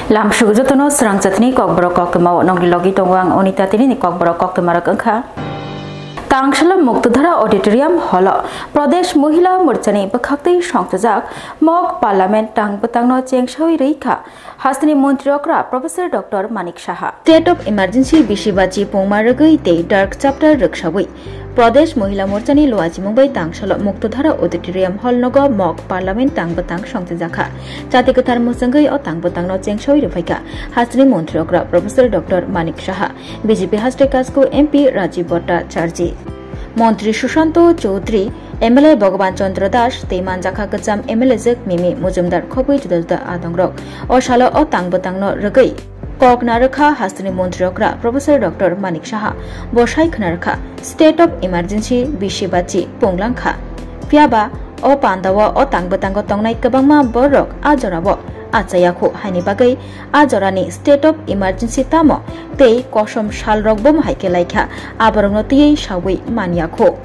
Lamshu jotono serang jatni kokboro kokemau nongli logi tongwang onita tini ni kokboro kokemarak angkha Tangshal Muktadhara Auditorium Hall Pradesh Mohila Morchani Bakhakti Shongtajak Mok Parliament Tang Batangno Chengshawi Reikha Hastani Montriokra Professor Dr. Manik Shaha State of Emergency Bishibachi Pongmaragai Te Dark Chapter Rikshawi Pradesh Mohila Morchani Loaji Mumbai Tangshal Muktadhara Auditorium Hall Nogo Mok Parliament Tang Batang Shongtajakha Chatikathar Musangai o Tang Batangno Chengshawi Refaika Hastani Montriokra Professor Dr. Manik Shaha BJP Hastekasko MP Rajiv Bhattacharjee Montri Shushanto Chaudhary, MLA Bhagavan Chandra Das, Teiman Jakha Kacham MLA Zek Mimi Mujumdar Khobui Judalda Adangrok, Oshala O Tang Batangno Ragai, Kok Narakha Hastani Montriokra, Professor Dr. Manik Shaha, Boshai Khnarkha, State of Emergency Bishibachi Ponglangkha, Piaba O Pandawa O Tang Batango Tongnai Kabangma Borok Ajorabo, Achayakho Haini Bagai, Ajorani State of Emergency Tamo, Tei Kosom Shalrogbom Haikelaika, Abaronoti Shawi Maniakho.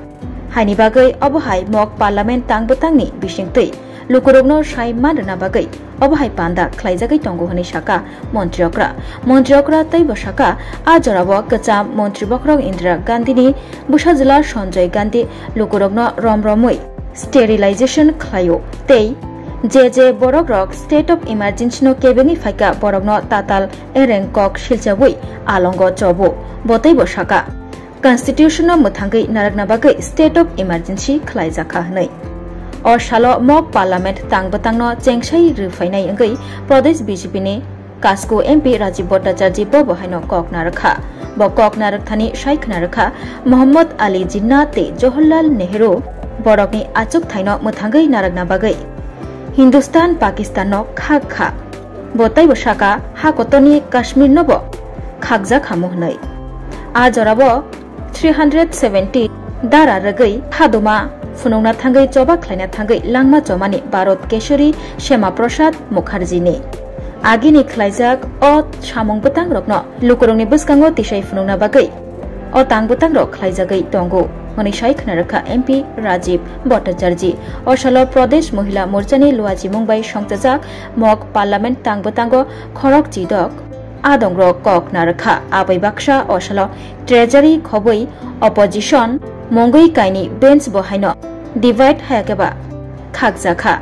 Haini Bagai, Obohai Mok Parliament Tang Batangni, Bishingtui, Lukurogno Shai Madana Bagai, Obohai Panda, Klaizagai Tongo Hanishaka, Montriokra Taibashaka, Ajorabo, Kacham, Montribokrog Indira Gandhini, Bushazila Shonjay Gandhi, Lukurogno Romromui, Sterilization Klayo, Tei, JJ Borogrok State of Emergency no Kebeni Faika Borogno Tatal Erenkok Shilchabui Alongo Chobo Botai Boshaka Constitutional Muthangai Naragnabagai State of Emergency Klaizaka Hanai or Shalo Mok Parliament Tang Batangno Chengshai Rufainai Angai Pradesh BJP ne Kasko MP Rajiv Bhattacharjee Bobo Haino Kok Narakha Bokok Narakhani Shaikh Narakha Muhammad Ali Jinnah te Jawaharlal Nehru Borokni Achuk Thaino Muthangai Naragnabagai Hindustan Pakistan no Khakha Botai Boshaka Hakotoni Kashmir nobo Khakja Khamuhnai Ajorabo 370 Dara Ragai Haduma Funongna Thangai Choba Khlaina Thangai Langma Chomani Bharat Keshari Shema Prasad Mukherjee ni Agini Khlaijak O Chamong Batang Rokno Lukurongni Buskango Tishai Funongna Bagai O Tang Batang Rok Khlaijagai Tongo Manishai Khnarkha MP Rajiv Bhattacharjee Oshalo Pradesh Mohila Morchani Loaji Mumbai Shongtajak Mok Parliament Tang Batango Khorok Jidok Adongrok Kok Narakha Abai Baksha Oshalo Treasury Khobui Opposition Mongoi Kaini Bench Bohaino Divide Hayakeba Khakjakha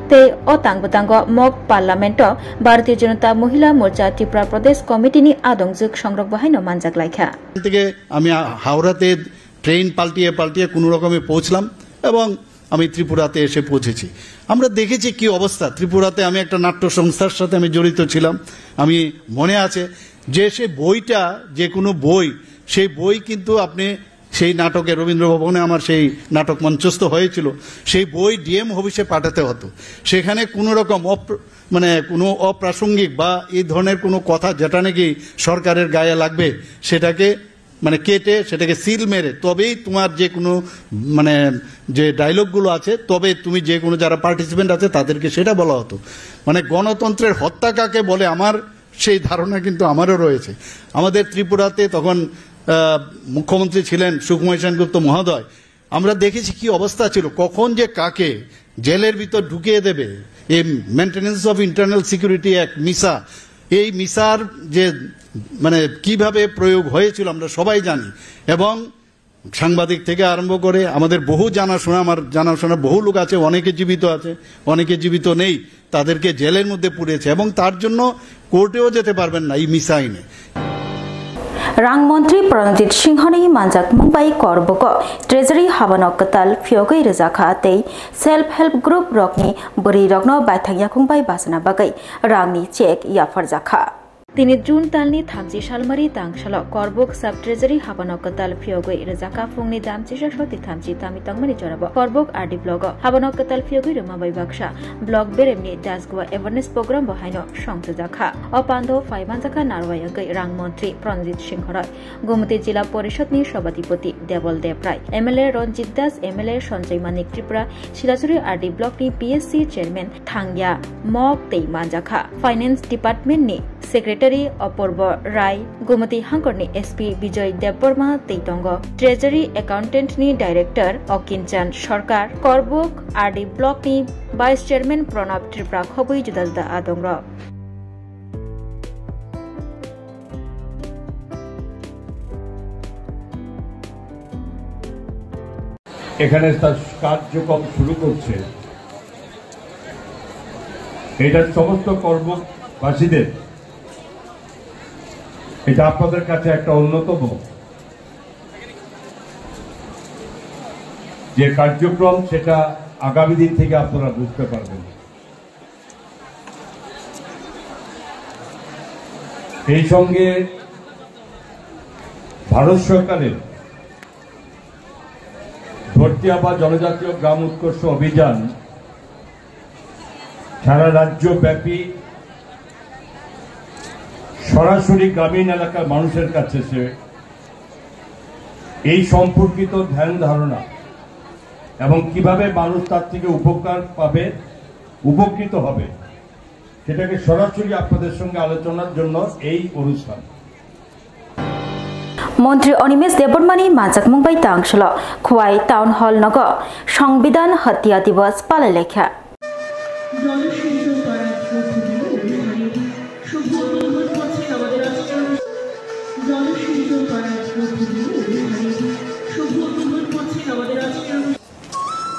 Te O Tang Batango Mok Parliament Bharatiya Janata Mohila Morcha Tripura Pradesh Committee ni Adongjuk Songrok Bohaino Manjak Laikha Tege Ami Haurate train পাল্টিয়ে কোনো রকমে পৌঁছলাম এবং আমি ত্রিপুরাতে এসে পৌঁছেছি আমরা দেখেছি কি অবস্থা ত্রিপুরাতে আমি একটা নাট্য সংস্থার সাথে আমি জড়িত ছিলাম আমি মনে আছে যে সেই বইটা যে কোনো বই সেই বই কিন্তু আপনি সেই নাটকে রবীন্দ্র ভবনে আমার সেই নাটক মঞ্চস্থ হয়েছিল সেই বই ডিএম অফিসে পাঠাতে হতো সেখানে কোনো রকম মানে কোনো অপ্রাসঙ্গিক বা এই ধরনের কোনো কথা যেটা নাকি সরকারের গায়ে লাগবে সেটাকে মানে কেটে সেটাকে সিল মেরে তবেই তোমার যে কোনো মানে যে ডায়লগগুলো আছে তবে তুমি যে কোনো যারা পার্টিসিপেন্ট আছে তাদেরকে সেটা বলা হতো মানে গণতন্ত্রের হত্যা কাকে বলে আমার সেই ধারণা কিন্তু আমারও রয়েছে আমাদের ত্রিপুরাতে তখন মুখ্যমন্ত্রী ছিলেন সুকুমার সেনগুপ্ত মহোদয় আমরা দেখেছি কি অবস্থা ছিল কখন যে কাকে জেলের ভিতর ঢুকিয়ে দেবে এই maintenance of internal security act Misa এই মিসার যে মানে কিভাবে প্রয়োগ হয়েছিল আমরা সবাই জানি এবং সাংবাদিক থেকে আরম্ভ করে আমাদের বহু জানাশোনা আমার জানাশোনা বহু লোক আছে অনেকে জীবিত আছে অনেকে জীবিত নেই তাদেরকে জেলের মধ্যে পুরেছে এবং তার জন্য কোর্টেও যেতে পারবেন না এই মিসা আইনে Rang Montri Pranjit Singhani Manjak Mumbai Korboko Treasury Habanok Katal Fiogai Rezakha Tei Self Help Group Rokni Buri Rokno Baithangyakhung Bai Basana Bagai Rangni Check Yafarjakha তিনি জুন তালনি থামজি শালমারি তাংশাল করবক সাব ট্রেজারি হাবানকতাল ফিয়গই রেজাকা ফুংনি দামচিসা সতি থামজি তামি তংমানি জরাব করবক RD blog হাবানকতাল ফিয়গই Ramabai Baksa blog বেরেমনি দাসগুয়া এভারনেস programme বহাইনো সংসজাখা অপান্ধ ফাইমানজাখা নারওয়ায়গই রাং মন্ত্রী প্রণজিৎ সিংহ রয় গোমতী জেলা পরিষদনি সভাধিপতি Debal Deb Roy MLA Ranjit Das MLA Sanjay Manik Tripura Silachari RD ব্লকনি PSC chairman থাংয়া মক তেইমানজাখা ফাইন্যান্স ডিপার্টমেন্টনি সেক্রেটারি অপূর্ব রায় গোমতী হাঙ্করনি এসপি বিজয় দেববর্মা তেইতঙ্গ ট্রেজারি অ্যাকাউন্টেন্টনি ডাইরেক্টর অকিনচান সরকার করবক আরডি ব্লকনি ভাইস চেয়ারম্যান প্রণব ত্রিপুরা খবুই জুদা জুদা আদংর এখানে তার কার্যক্রম শুরু করছে, এটা সমস্ত কর্মবাসীদের, এটা আপনাদের কাছে একটা অন্যতম যে কার্যক্রম, সেটা আগামী দিন থেকে আপনারা বুঝতে পারবেন। এই সঙ্গে ভারত সরকারের ভর্তিয়া বা জনজাতীয় গ্রাম উৎকর্ষ অভিযান সারা রাজ্যব্যাপী সরাসরি গ্রামীণ এলাকার মানুষের কাছে সে এই সম্পর্কিত ধ্যান ধারণা এবং কিভাবে মানুষ তার থেকে উপকার পাবে, উপকৃত হবে, সেটাকে সরাসরি আপনাদের সঙ্গে আলোচনার জন্য এই অনুষ্ঠান। মন্ত্রী অনিমেষ দেববর্মানি মাজাক মুম্বাই তাংশল খোয়াই টাউন হল নগ সংবিধান হত্যা দিবস পালন লেখা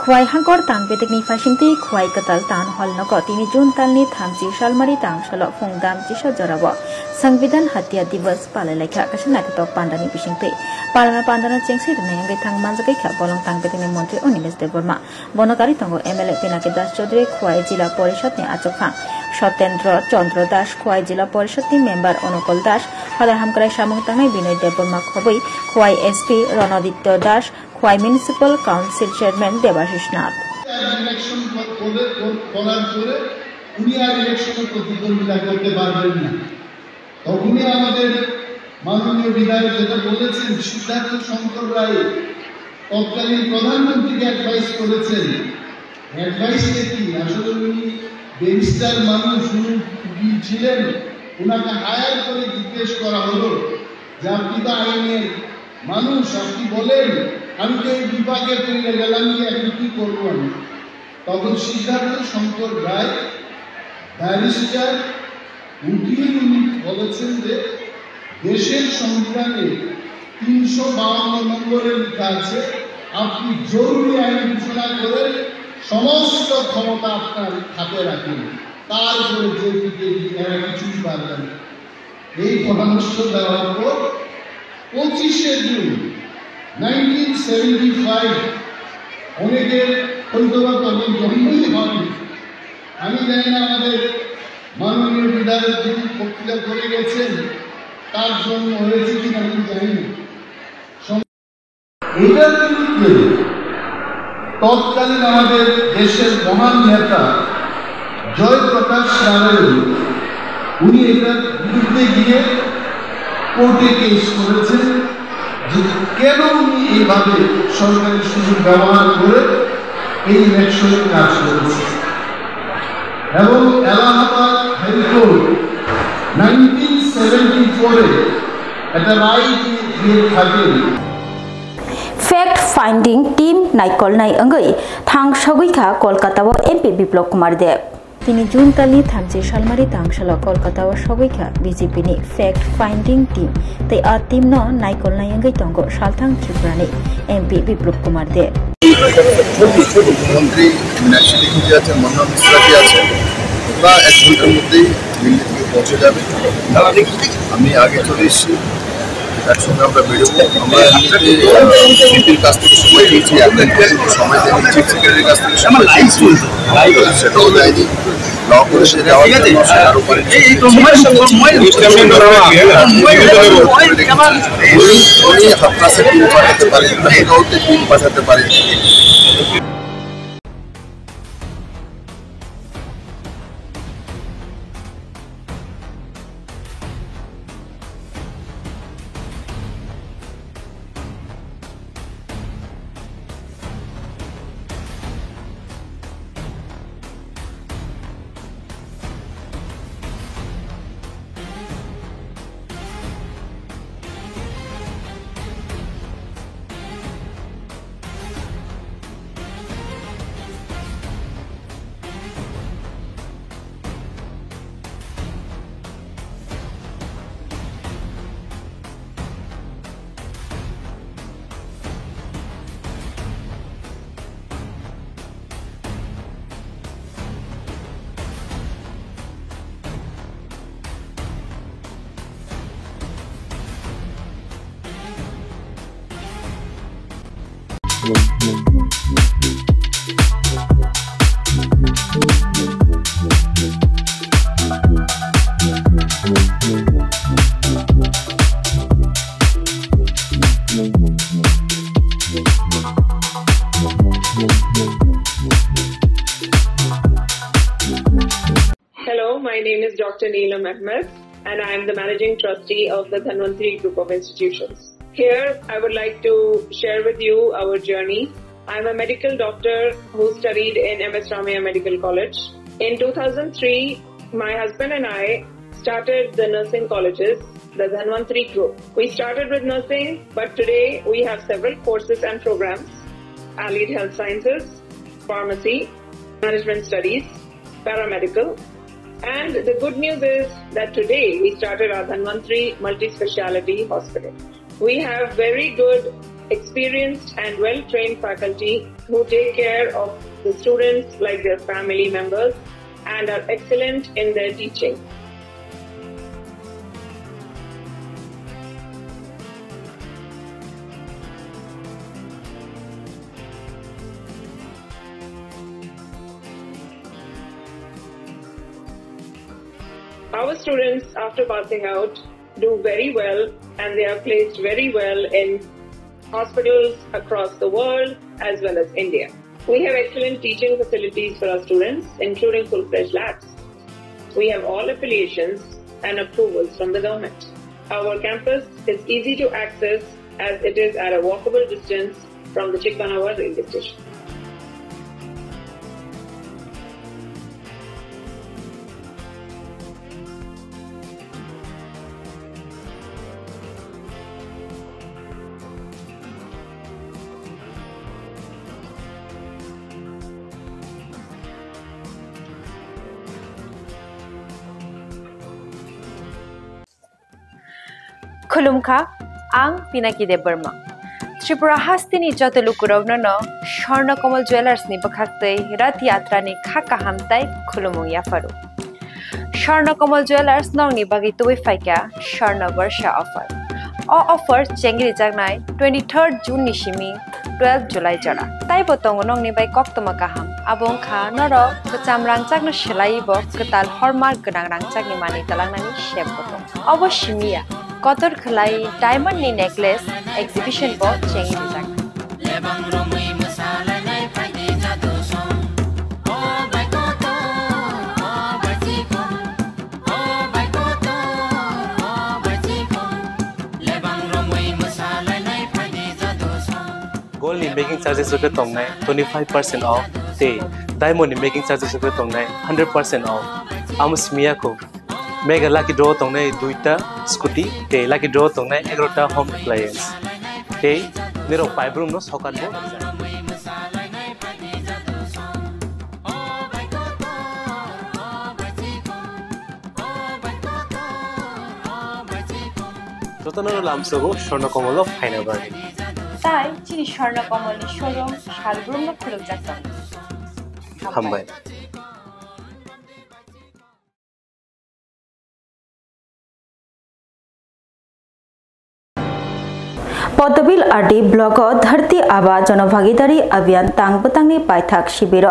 খোয়াই হাঙ্কর তাং বেতেকনি ফাইसिंथि খোয়াই কতাল টাউন হল নগ 3 জুন তালनि 30 সালমারি তাংশল ফুংদাম চিসা জরাব সংবিধান হত্যা দিবস পালন লেখা কাশনা কতক পান্ডানি बिसिंथि पार्लामा पांडाना चेंगसि रनायांगे थांग मानजाकै खा बलं तांग बेतेकनि मन्त्री अनिमेष देबबर्मा बनकारी तंगो एमएलए पिनाकी दास चौधरी खোয়াই जिला परिषदनि आचोखा सत्येंद्र चंद्र दास खোয়াই जिला परिषदनि मेम्बर अनुकूल दास हदार हामक्राय सामुं तांनाय बिनय देबबर्मा खबै Khowai SP Randitya Das Khowai municipal council chairman Debashis Nath election করার পরে উনি আর ইলেকশনে প্রতিদ্বন্দ্বিতা করতে পারবেন না। তখনই আমাদের মাননীয় বিধায়ক যেটা বলেছেন, সিদ্ধার্থ শঙ্কর রায় তৎকালীন প্রধানমন্ত্রীকে অ্যাডভাইস করেছেন। অ্যাডভাইসটা কি? আসলে উনি ব্যারিস্টার মানুষ, উনি ছিলেন, ওনাকে হায়ার করে জিজ্ঞেস করা হলো যে আপনি তো আইনের মানুষ, আপনি বলেন আমি তো এই বিভাগে ফিরে গেলাম, এখন কি করবো আমি? তখন সিদ্ধার্থ শঙ্কর রায় ব্যারিস্টার উকিল, উনি বলেছেন যে দেশের সংবিধানে 352 নম্বরে লেখা আছে আপনি জরুরি আইন ঘোষণা করে সমস্ত ক্ষমতা আপনার হাতে রাখেন, তারপরে যে এরা কিছুই পারবেন। এই পরামর্শ দেওয়ার পর 25শে জুন 1975, অনেকের হয়তোবা তখন জন্মই হয়নি, আমি জানি না আমাদের মাননীয় বিধায়ক যিনি বক্তৃতা করে গেছেন তার জন্ম হয়েছে কিনা আমি জানি না। এটার বিরুদ্ধে তৎকালীন আমাদের দেশের মহান নেতা জয়প্রকাশ নারায়ণ, উনি এটার বিরুদ্ধে গিয়ে কোর্টে কেস করেছেন যে কেন উনি এইভাবে সরকারি সুযোগ ব্যবহার করে এই ইলেকশনে কাজ করেছে। এবং এলাহাবাদ হাইকোর্ট 1974 একটা রায় দিয়ে থাকেন। फैक्ट फाइंडिंग टीम नाइकलनाय अंगै थांग सगैखा कलकाता एमपी बिप्लब कुमार देव 3 जून तालनि 30 सालमारि तांगसाल कलकाता सगैखा बीजेपी नि फैक्ट फाइंडिंग टीम तै आ टीम न नाइकलनाय अंगै तंगो सालथांग त्रिपुरानि एमपी बिप्लब कुमार देव मुख्यमंत्री मीनाक्षी लेखी जी आছেন, মন্না মিশ্রা জি আছেন, ওরা 1 ঘন্টার মধ্যেই দিল্লি থেকে পৌঁছে যাবে। আমি আগে চলে এসেছি, একসঙ্গে আমরা বেরোবো। আমরা সিপির কাছ থেকে সময় দিয়েছি, সময় দেয়নি, চিফ সেক্রেটারির কাছ থেকে সময় দিয়েছি, সেটাও দেয়নি। ল করে সে যাওয়ার জন্য আরো উনি হাতরাসে টিম পাঠাতে পারেন, টিম পাঠাতে পারেন। Hello, my name is Dr. Neelam Ahmed, and I am the Managing Trustee of the Dhanvantri Group of Institutions. Here, I would like to share with you our journey. I am a medical doctor who studied in MS Ramaiah Medical College. In 2003, my husband and I started the nursing colleges, the Dhanvantri Group. We started with nursing, but today we have several courses and programs: allied health sciences, pharmacy, management studies, paramedical. And the good news is that today we started our Dhanvantri Multi-Speciality Hospital. We have very good, experienced and well-trained faculty who take care of the students like their family members and are excellent in their teaching. Our students, after passing out, do very well, and they are placed very well in hospitals across the world as well as India. We have excellent teaching facilities for our students, including full-fledged labs. We have all affiliations and approvals from the government. Our campus is easy to access as it is at a walkable distance from the Chikpanawar railway station. Khulumkha, ang Pinaki de Burma. Tripura Hastini Jotalukurovno, Sharna Komal Jewelers ni Bakakte, Rat Yatra ni Kaka Hamtai, Khulumung Yafaru. Sharna Komal Jewelers nong ni Bagitui Faika, Sharna Varsha offer. All offer Chengri Jagnai, 23rd June Nishimi, 12 July Jara. Tai Botong nong ni by Koktomakaham, Abong Kha, Noro, Kacham Rangchak no Shilai Bok, Katal Hormar Ganang Rangchak ni Mani Talangani Shep Botong. Abo Shimia. Kotor Khalai Diamond ni Necklace Exhibition bo Chengi Rizak. Gold ni making charges rupe tongnai 25% off. Te diamond ni making charges rupe tongnai 100% off. Amus miyako. Mega lucky draw tongnai duita scooty te lucky draw tongnai 11ta home appliance te nero paibrum no sokan bo Rotanaro lamsogo Sharna Komolo Faina Bari Tai chini Sharna Komoli showroom Shalbrum no khuluk jakta. Hambai Padmabil RD block Dharti Aaba Janbhagidari Abhiyan तांगबतांगनी पाइथाक शिबिर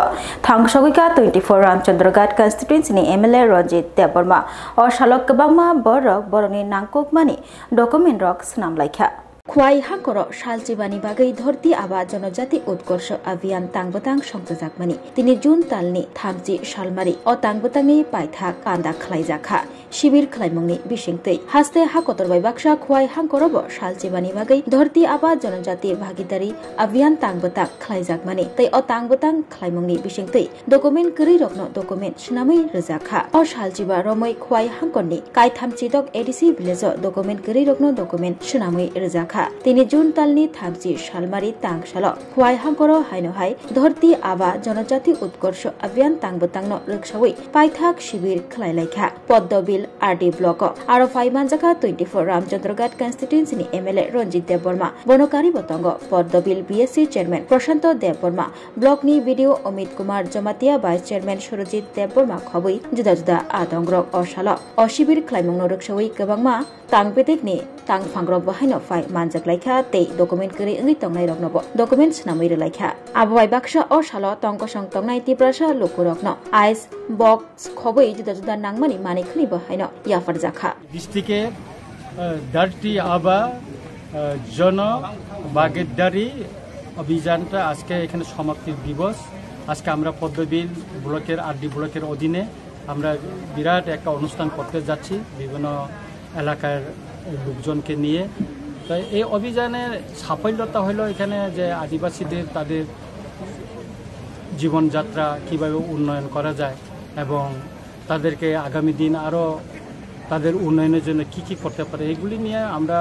थांगसगिका 24 रामचंद्रघाट कन्स्टिट्युएन्सीनि MLA Ranjit Debbarma और शालक गबांगमा बरक बरनि नांगकमानि document रक सनामलाइखा खुवाई हाकर सालचिबानी बागै धरती आबा जनजाति उत्कर्ष अभियान तांगबतांग संजाकमानि तिनि जुन तालनि थामजि सालमारि अ तांगबतांगनि पाइथाक कान्दा खलाइजाखा शिबिर खलाइमुंगनि बिसिंतै हास्ते हाकतर बायबाक्सा खुवाई हांकरब सालचिबानी बागै धरती आबा जनजाति भागीदारी अभियान तांगबतांग खलाइजाकमानि तै अ तांगबतांग खलाइमुंगनि बिसिंतै डकुमेन्ट करि रखनो डकुमेन्ट सुनामै रजाखा अ सालचिबा रमै खुवाई हांकरनि काइथामचिदक एडिसि भिलेज डकुमेन्ट करि रखनो डकुमेन्ट सुनामै रजाखा तिनि जुन तालनि थामजि सालमारि तांगसाल खुवाई हांकर हाइनहाय धरती आबा जनजाति उत्कर्ष अभियान तांगबतांगनो रक्षावै पाइथाक शिबिर खलाइलाइखा पद्मबिल आरडी ब्लॉक आरो फाइमानजाखा 24 रामचंद्रघाट कन्स्टिट्युएन्सीनि एमएलए रंजित देवबर्मा बनकारी बतंग पद्मबिल बीएससी चेयरमैन प्रशांत देवबर्मा ब्लॉकनि BDO Amit Kumar Jamatia vice chairman Surajit Debbarma खबै जुदा जुदा आदंग्रक अशाल अशिबिर खलाइमुंगनो रक्षावै गोबांमा तांगबेतेकनि तांगफांग्रक बाहायनो phi manjak laikha tei document kari ngi tongnai rok nobo document snamui re laikha abai baksa o salo tongko song tongnai tiprasa lukurok no ice box khoboi juda juda nangmani mani khni bo haino yafar jakha ডিস্ট্রিক্টে dirty আবা জন বাগেদারি অভিযানটা আজকে এখানে সমাপ্তির দিবস আজকে আমরা পদ্মবিল ব্লকের RD ব্লকের অধীনে আমরা বিরাট একটা অনুষ্ঠান করতে যাচ্ছি বিভিন্ন এলাকার লোকজনকে নিয়ে তো এই অভিযানের সাফল্যতা হলো এখানে যে আদিবাসীদের তাদের জীবনযাত্রা কিভাবে উন্নয়ন করা যায় এবং তাদেরকে আগামী দিন আরও তাদের উন্নয়নের জন্য কি কি করতে পারে এগুলি নিয়ে আমরা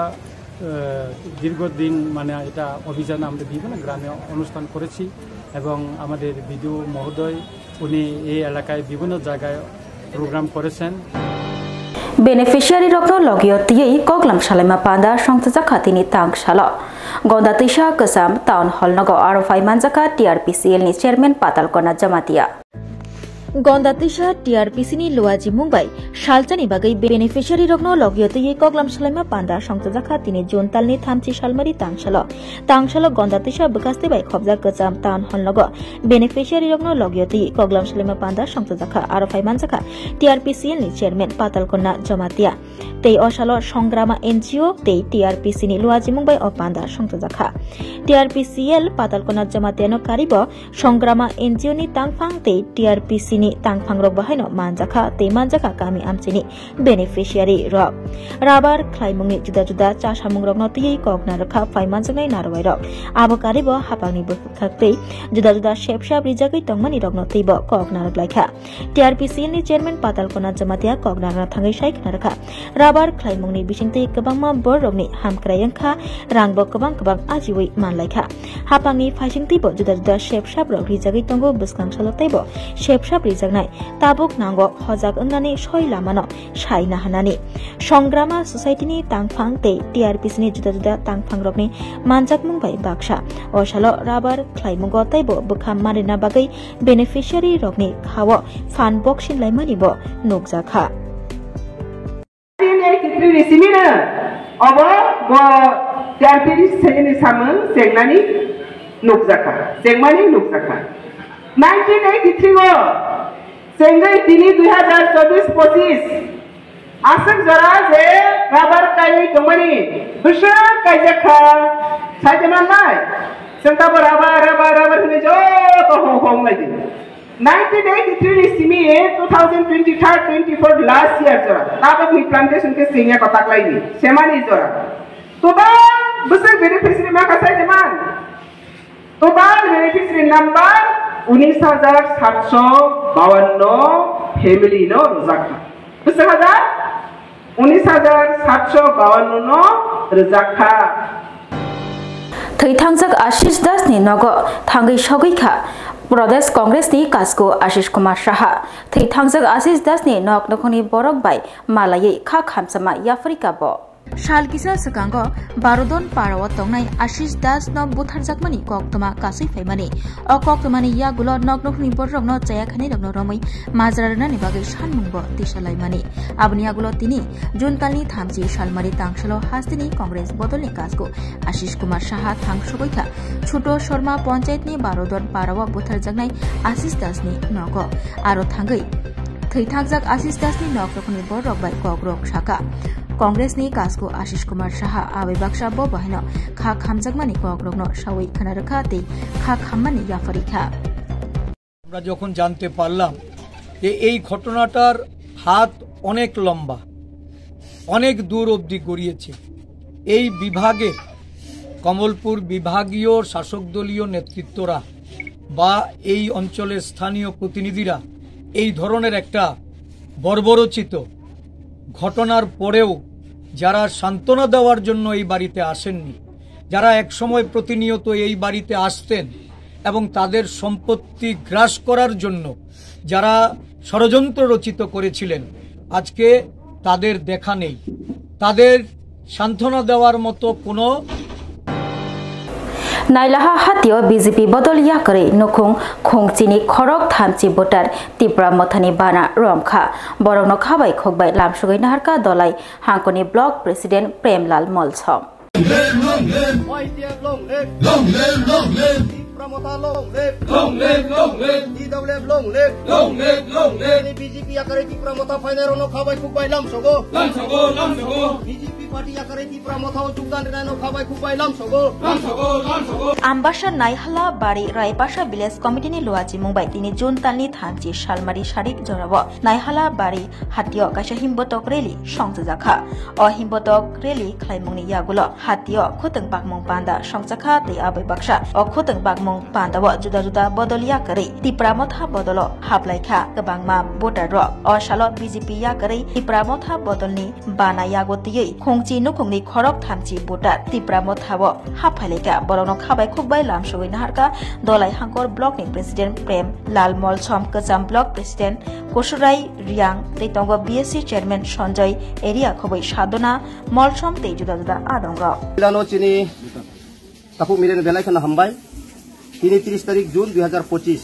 দীর্ঘদিন মানে এটা অভিযান আমরা বিভিন্ন গ্রামে অনুষ্ঠান করেছি এবং আমাদের বিডিও মহোদয় উনি এই এলাকায় বিভিন্ন জায়গায় প্রোগ্রাম করেছেন beneficiary rokno logiyotiyi koklam shalema panda songtjaka tini tangsalo gonda tisha kasam town hall nogo arofai manjaka TRPCL ni chairman patalkona jamatia gonda tisha TRPC ni luaji mumbai shalchani bagai beneficiary rokno logiyotiyi koklam shalema panda songtjaka tini juntalni thamchi shalmari tangsalo gonda tisha bekaste bai khobja kasam town hall nogo beneficiary rokno logiyotiyi koklam shalema panda songtjaka arofai manjaka TRPCL ni chairman patalkona jamatia tei osalo songrama NGO tei TRPC ni luaji mumbai o panda songtjaka TRPCL patalkona jamatia no karibo songrama NGO ni tangphang tei TRPC ni tangphang rok bahaino manjaka tei manjaka kami amchini beneficiary rok rabar khlaimungni juda juda chasamung rok no tei kokna rakha phaimanjangai narwai rok abo karibo hapangni bukhaktei juda juda shepshap rijagai tongmani rok no teibo kokna rok laikha TRPCL ni chairman patalkona jamatia kokna na thangai saikna rakha rabar khlaimungni bisingtei kabangma bor rokni hamkrayangkha rangbo kabang ajiwei manlaikha hapangni phaisingteibo juda juda shepshap rok rijagai tongo buskang saloteibo shepshap rijaknai tabuk nango hojak ongnani soi lamano saina hanani songrama society ni tangphang tei TRPC ni juda juda tangphang rokni manjak mungbai baksa osalo rabar khlaimungo teibo bukham marina bagai beneficiary rokni khawo fan boxin laimani bo nukjakha Simina, obo go TRPC seni samang sengnani nukjaka, sengmani nukjaka. 1983 go sengai tini 2024-25 asal jara je rabar kai tomani busha kai jakha sajaman mai sengta rabar hune jo to hong lagi 1983 simi 2023-24 last year jora tabak ni plantation ke senior kotak lagi semani jora total besar beneficiary ma kasai jaman total beneficiary number 19,752 family no rozakha besar हजार 19,752 no rozakha thai thangjak Ashish Das ni nogo thangai sogikha Pradesh Congress ni Kasko Ashish Kumar Saha thai thangjak Ashish Das ni nok nokhoni borok bai malayai kha khamsama Afrika bo Shalkisa Sakango Barodon Parawa Tongnai Ashish Das no Butharjakmani Koktoma Kasai Faimani O Koktomani Yagulo Nok Nokni Borok no Chayakhani Rogno Romoi Mazrarna ni bagai Shanmungbo Tishalaimani Abni Yagulo Tini Juntalni Thamchi Shalmari Tangshalo Hastini Congress Bodolni Kasko Ashish Kumar Saha Thangsogoikha Chuto Sharma Panchayat ni Barodon Parawa Butharjaknai Ashish Das ni Nogo Aro Thangai Thai thangjak Ashish Das ni Nok Nokni Borok bai Kogrok Shaka Congress ni Kasko Ashish Kumar Saha abai baksa bo bahino kha khamjakmani kokrokno sawai khana rakha te kha khammani yafarikha আমরা যখন জানতে পারলাম যে এই ঘটনাটার হাত অনেক লম্বা অনেক দূর অবধি গড়িয়েছে এই বিভাগে কমলপুর বিভাগীয় শাসক দলীয় নেতৃত্বরা বা এই অঞ্চলের স্থানীয় প্রতিনিধিরা এই ধরনের একটা বর্বরচিত ঘটনার পরেও যারা সান্ত্বনা দেওয়ার জন্য এই বাড়িতে আসেননি যারা একসময় প্রতিনিয়ত এই বাড়িতে আসতেন এবং তাদের সম্পত্তি গ্রাস করার জন্য যারা ষড়যন্ত্র রচিত করেছিলেন আজকে তাদের দেখা নেই তাদের সান্ত্বনা দেওয়ার মতো কোনো Nailaha hatio BJP bodol yakare nokhung khongchini khorok thamchi voter Tipra Mothani bana romkha borokno khabai khokbai lamsugai naharka dolai hangkoni block president Premlal Molsom live, long live. Why dear long live? Long live, long live. Pramota long live. Long live, long live. DWF long live. Long live, long live. BJP akare di Pramota final no khabai kubai lam sogo. Lam sogo, lam sogo. BJP party akare di Pramota jugdan reno khabai kubai lam sogo. Lam sogo, lam sogo. Ambasha Naihala Bari Raipasha Village Committee ni Luachi Mumbai tini June Talni Thanchi Shalmari Sharik Jorabo Naihala Bari Hatio Kasha Himbotok Rally Songjakha O Himbotok Rally Klaimungni Yagulo Hatio Khuteng Bakmong Panda Songjakha Te Abai Baksha O Khuteng Bakmong Panda Wo Juda Juda Bodolia Kari Ti Pramotha Bodolo Haplaikha Kabangma Voter Ro O Shalo BJP Yakari Ti Pramotha Bodolni Bana Yagotiye Khongchi Nukungni Khorok Thamchi Voter Ti Pramotha Wo Haphalika Borono Khabai Khukbai Lamsoi Naharka Dolai Hangkor Block ni President Prem Lal Molchom Kacham Block President Kosurai Riang Teitongo BSC Chairman Sanjay Area Khobai Sadona Molchom Tei Juda Juda Adongo Milano Chini Tapu Miren Belai Kana Hambai Tini 30 তারিখ June 2025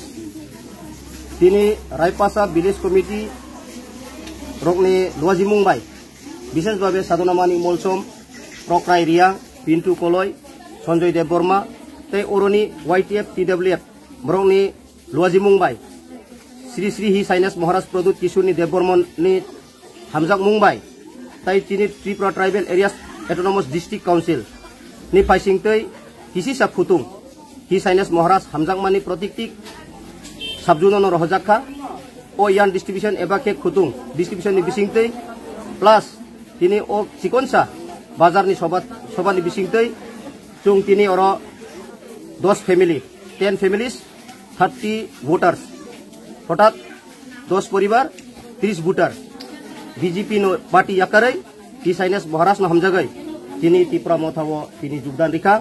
তিনি Raipasha village committee রকনি লুয়াজি Mumbai বিশেষভাবে সাধনামানি মলসম প্রক্রাই রিয়া পিন্টু কলয় সঞ্জয় দেব বর্মা তাই অরণি YTF TWF বরংনি লুয়াজি Mumbai Shri Shri হি sinus মহারাজ প্রদূত কিশোরনি দেব বর্মননি হামজাক মুম্বাই তাই তিনি Tripura tribal areas autonomous district council নি ফাইসিং তৈ কিসি সাপ ফুতুং হি সাইনাস মহারাজ হামজাকমানি প্রতীকটিক সাবজুনন রহজাখা ও ইয়ান ডিস্ট্রিবিউশন এবা কে খুতুং ডিস্ট্রিবিউশন নি বিসিংতৈ প্লাস তিনি ও চিকনসা বাজারনি সভানি বিসিংতৈ চুং তিনি অর 10 ফ্যামিলি 10 ফ্যামিলিজ 30 ভোটার্স হঠাৎ 10 পরিবার 30 ভোটার বিজেপি পার্টি আকারে হি সাইনাস মহারাজ ন হামজাগৈ তিনি ত্রিপুরা মথাও তিনি যোগদান রেখা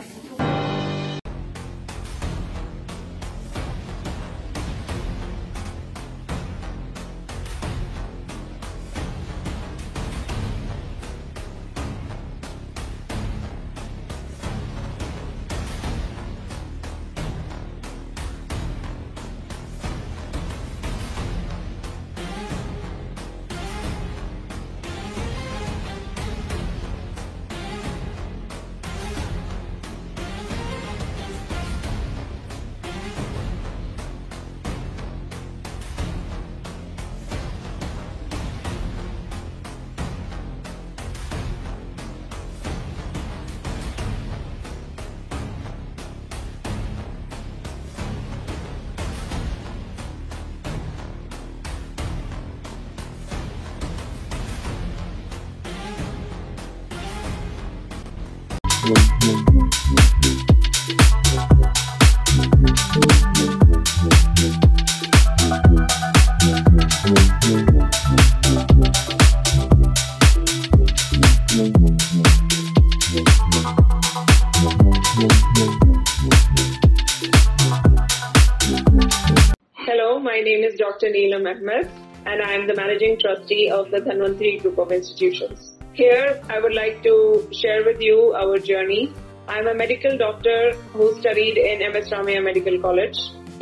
Hello, my name is Dr. Neelam Ahmed and I am the Managing Trustee of the Dhanwantri Group of Institutions. Here, I would like to share with you our journey. I am a medical doctor who studied in MS Ramaiah Medical College.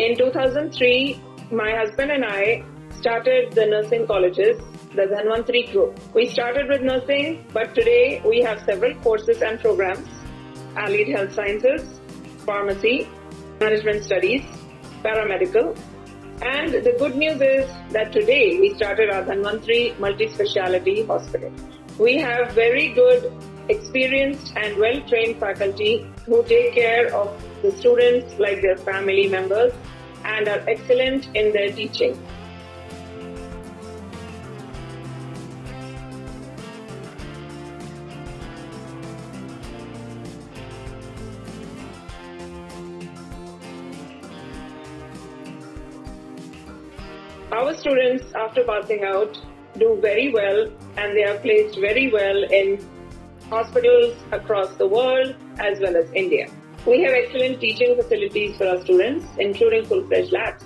In 2003, my husband and I started the nursing colleges, the Dhanwantri Group. We started with nursing, but today we have several courses and programs: Allied Health Sciences, Pharmacy, Management Studies, Paramedical. And the good news is that today we started our Dhanwantri Multi-Speciality Hospital. We have very good, experienced and well-trained faculty who take care of the students like their family members and are excellent in their teaching. Our students, after passing out, do very well and they are placed very well in hospitals across the world as well as India. We have excellent teaching facilities for our students, including full-fledged labs.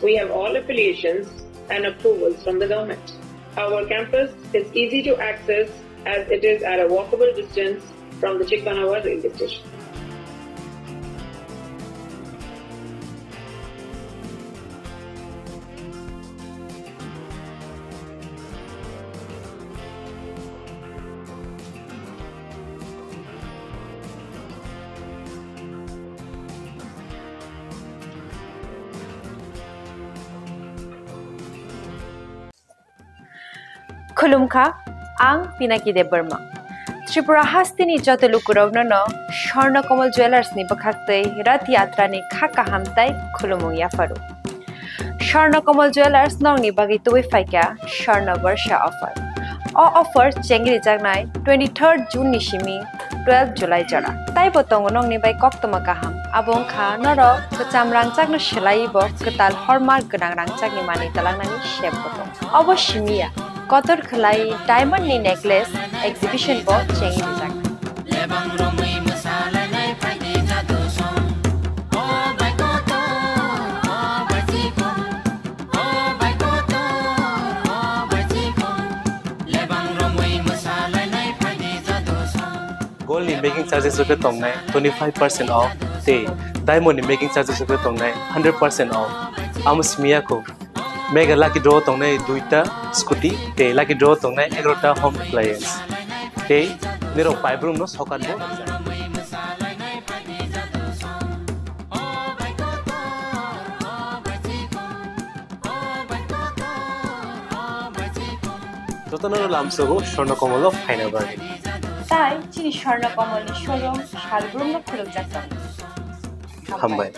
We have all affiliations and approvals from the government. Our campus is easy to access as it is at a walkable distance from the Chikpanawar railway station. खुलुमखा आं पिनाकी देबबर्मा त्रिपुरा हास्तिनि जत लुकुरावनो स्वर्णकमल ज्वेलार्सनि बखाक्तै रथ यात्रानि खाका हामताय खुलुमुं याफारु स्वर्णकमल ज्वेलार्स नंगनि बागै तुबै फाइका स्वर्ण वर्षा offer offer चेंगरि जागनाय 23 जून निसिमी 12 जुलाई जरा ताइ बतंग नंगनि bye कक्तमा गाहाम आबुं खा नर कचाम रांचागनो सेलाइबो कताल हरमार्क गोनां रांचागनि मानि तलांनानि शेप बतंग अवश्यमिया कतर खलाई डायमंड नि नेकलेस एग्जिबिशन बो चेंगरि जाग Gold ni making charges ko tong nai 25% off te diamond ni making charges ko tong nai 100% off amus mia ko mega lucky draw tong nai duita scooty te lucky draw tong nai 11ta home appliance te niro pai room no sokan bo jotono lamso go shorno komolo final bagi তাই চিনি স্বর্ণকমলের showroom শালগ্রাম খুলে যাচ্ছেন হামবাই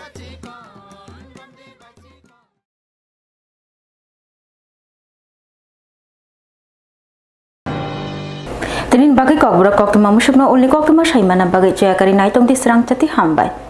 Tinin bagai kok bro kok tu mamusuk no uli kok tu mas hai mana bagai jaya kari nai tong di serang cati hambai.